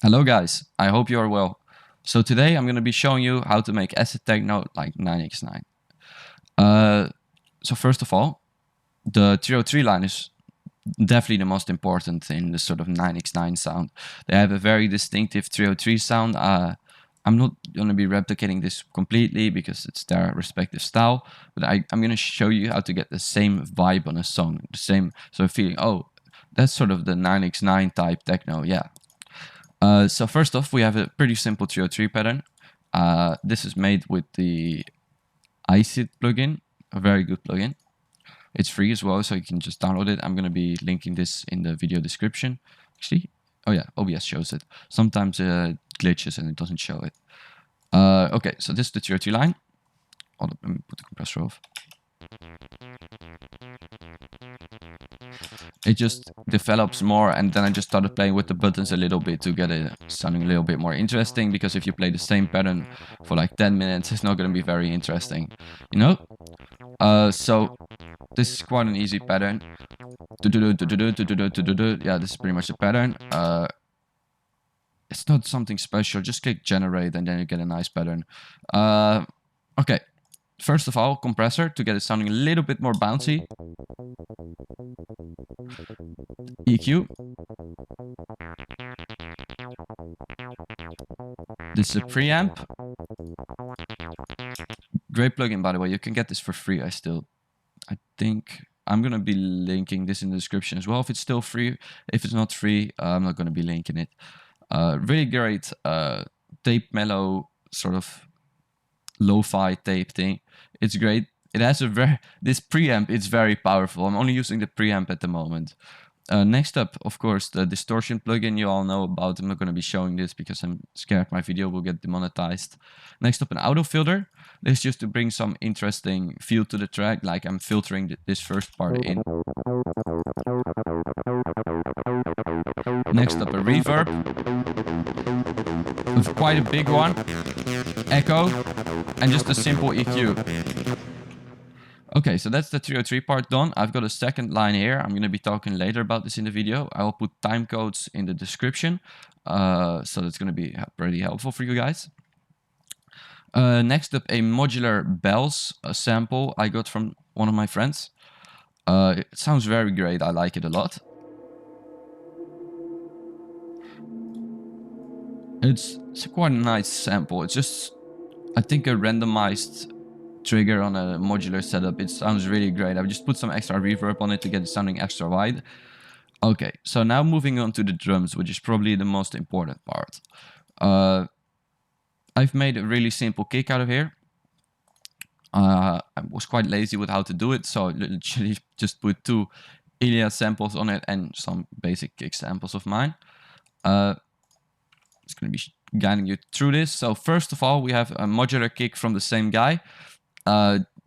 Hello guys, I hope you are well. So today I'm going to be showing you how to make acid techno like 9x9. So first of all, the 303 line is definitely the most important in the sort of 9x9 sound. They have a very distinctive 303 sound. I'm not going to be replicating this completely because it's their respective style, but I'm going to show you how to get the same vibe on a song, the same sort of feeling. Oh, that's sort of the 9x9 type techno, yeah. So first off, we have a pretty simple 303 pattern. This is made with the iSid plugin, a very good plugin. It's free as well, so you can just download it. I'm going to be linking this in the video description. Actually, oh yeah, OBS shows it. Sometimes it glitches and it doesn't show it. Okay, so this is the 303 line. Hold up, let me put the compressor off. It just develops more, and then I just started playing with the buttons a little bit to get it sounding a little bit more interesting, because if you play the same pattern for like 10 minutes, it's not going to be very interesting, you know? So this is quite an easy pattern. Yeah, this is pretty much the pattern. It's not something special, just click generate and then you get a nice pattern. Okay, first of all, compressor to get it sounding a little bit more bouncy. EQ. This is a preamp. Great plugin, by the way. You can get this for free. I think I'm going to be linking this in the description as well if it's still free. If it's not free, I'm not going to be linking it. Really great tape mellow sort of lo-fi tape thing. It's great. It has this preamp, it's very powerful. I'm only using the preamp at the moment. Next up, of course, the distortion plugin you all know about. I'm not going to be showing this because I'm scared my video will get demonetized. Next up, an auto filter. This is just to bring some interesting feel to the track, like I'm filtering this first part in. Next up, a reverb. Quite a big one. Echo. And just a simple EQ. Okay, so that's the 303 part done. I've got a second line here. I'm going to be talking later about this in the video. I will put time codes in the description. So that's going to be pretty helpful for you guys. Next up, a modular bells sample I got from one of my friends. It sounds very great. I like it a lot. It's quite a nice sample. It's just, I think, a randomized trigger on a modular setup. It sounds really great. I've just put some extra reverb on it to get it sounding extra wide. Okay, so now moving on to the drums, which is probably the most important part. I've made a really simple kick out of here. I was quite lazy with how to do it, so I literally just put 2 Ilya samples on it and some basic kick samples of mine. It's going to be guiding you through this. So first of all, we have a modular kick from the same guy.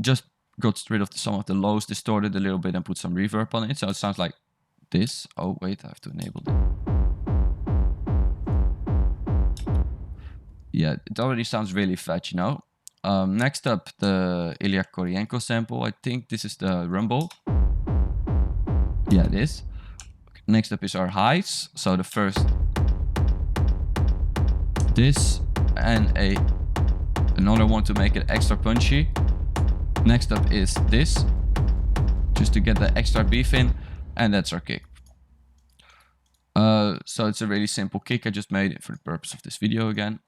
Just got rid of some of the lows, distorted a little bit and put some reverb on it. So it sounds like this. Oh wait, I have to enable it. Yeah, it already sounds really fat, you know. Next up, the Ilya Koryenko sample. I think this is the rumble. Yeah, it is. Next up is our highs. So the first, this, and another one to make it extra punchy. Next up is this, just to get the extra beef in, and that's our kick. So it's a really simple kick. I just made it for the purpose of this video again.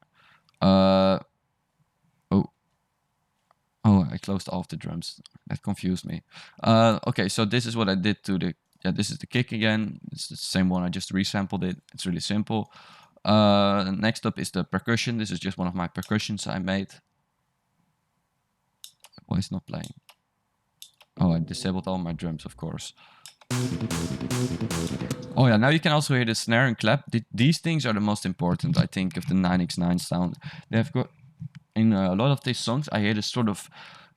Oh, I closed off the drums. That confused me. Okay, so this is what I did to the, this is the kick again. It's the same one, I just resampled it. It's really simple. Next up is the percussion. This is just one of my percussions I made. Why is it not playing? Oh, I disabled all my drums, of course. Oh yeah, now you can also hear the snare and clap. These things are the most important, I think, of the 9x9 sound. They have got, in a lot of these songs, I hear this sort of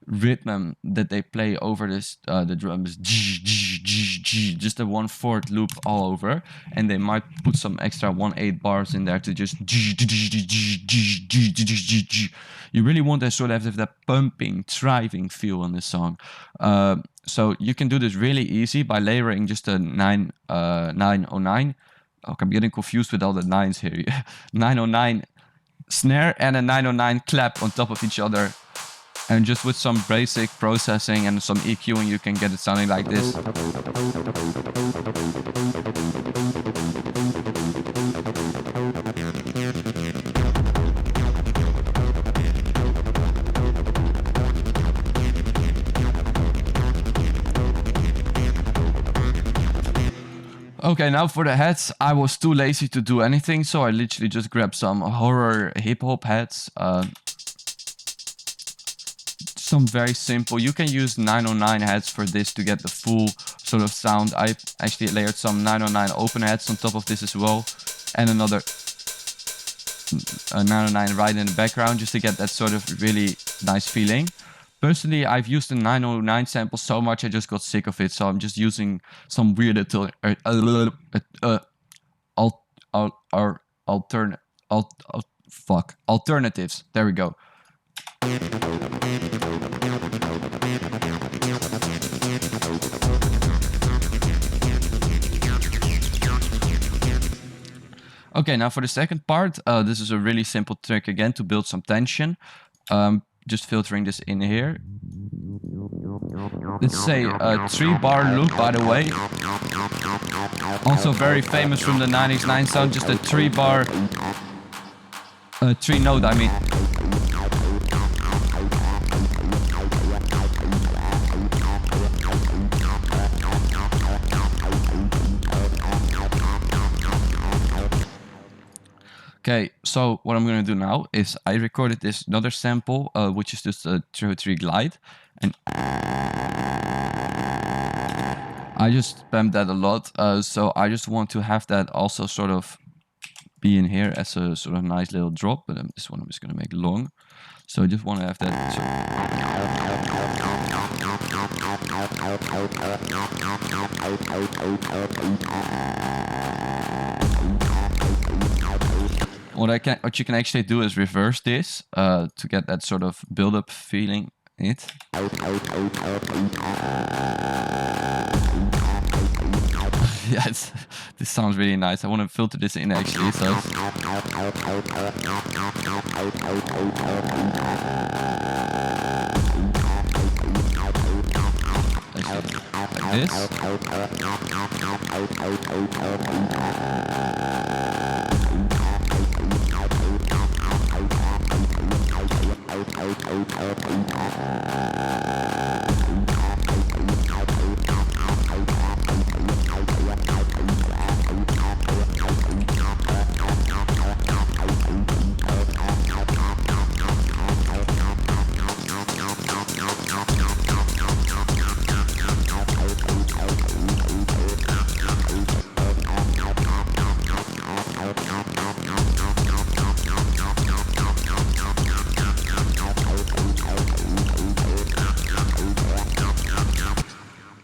rhythm that they play over this, the drums, just a 1/4 loop all over, and they might put some extra 1/8 bars in there to just. You really want to sort of have that pumping, thriving feel on this song. So you can do this really easy by layering just a 909 Okay, I'm getting confused with all the nines here. 909 snare and a 909 clap on top of each other. And just with some basic processing and some EQing, you can get it sounding like this. Okay, now for the heads, I was too lazy to do anything, so I literally just grabbed some horror hip-hop heads. Some very simple. You can use 909 heads for this to get the full sort of sound. I actually layered some 909 open heads on top of this as well, and another 909 right in the background just to get that sort of really nice feeling. Personally, I've used the 909 sample so much I just got sick of it, so I'm just using some weird alternatives. There we go. Okay, now for the second part, this is a really simple trick again to build some tension. Just filtering this in here. Let's say a 3-bar loop, by the way. Also very famous from the 9x9 sound, just a 3-bar, 3-note, I mean. Okay, so what I'm gonna do now is I recorded this another sample, which is just a 303 glide, and I just spammed that a lot. So I just want to have that also sort of be in here as a sort of nice little drop, but this one I'm just gonna make long. So I just want to have that. What you can actually do is reverse this to get that sort of build-up feeling in it. Yes, this sounds really nice. I want to filter this in actually, so. Like this.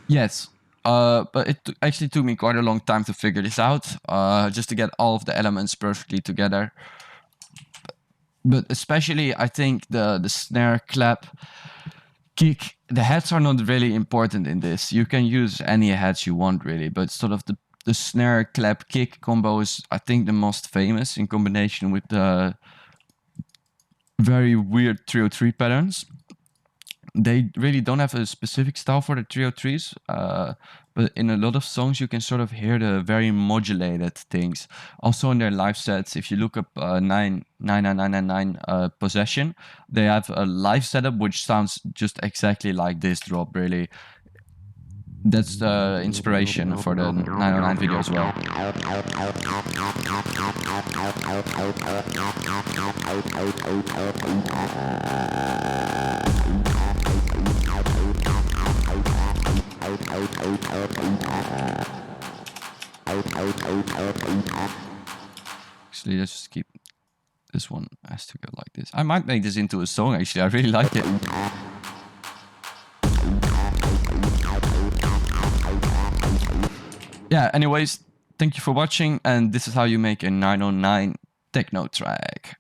Yes, but it actually took me quite a long time to figure this out, just to get all of the elements perfectly together. But especially, I think the snare, clap, kick, the heads are not really important in this. You can use any heads you want really, but sort of the snare, clap, kick combo is, I think, the most famous in combination with the very weird 303 patterns. They really don't have a specific style for the 303s, but in a lot of songs you can sort of hear the very modulated things. Also in their live sets, if you look up 99999 Possession, they have a live setup which sounds just exactly like this drop, really. That's the inspiration for the 909 video as well. Actually, let's just keep this one has to go like this. I might make this into a song actually, I really like it. Yeah, anyways, thank you for watching, and this is how you make a 909 techno track.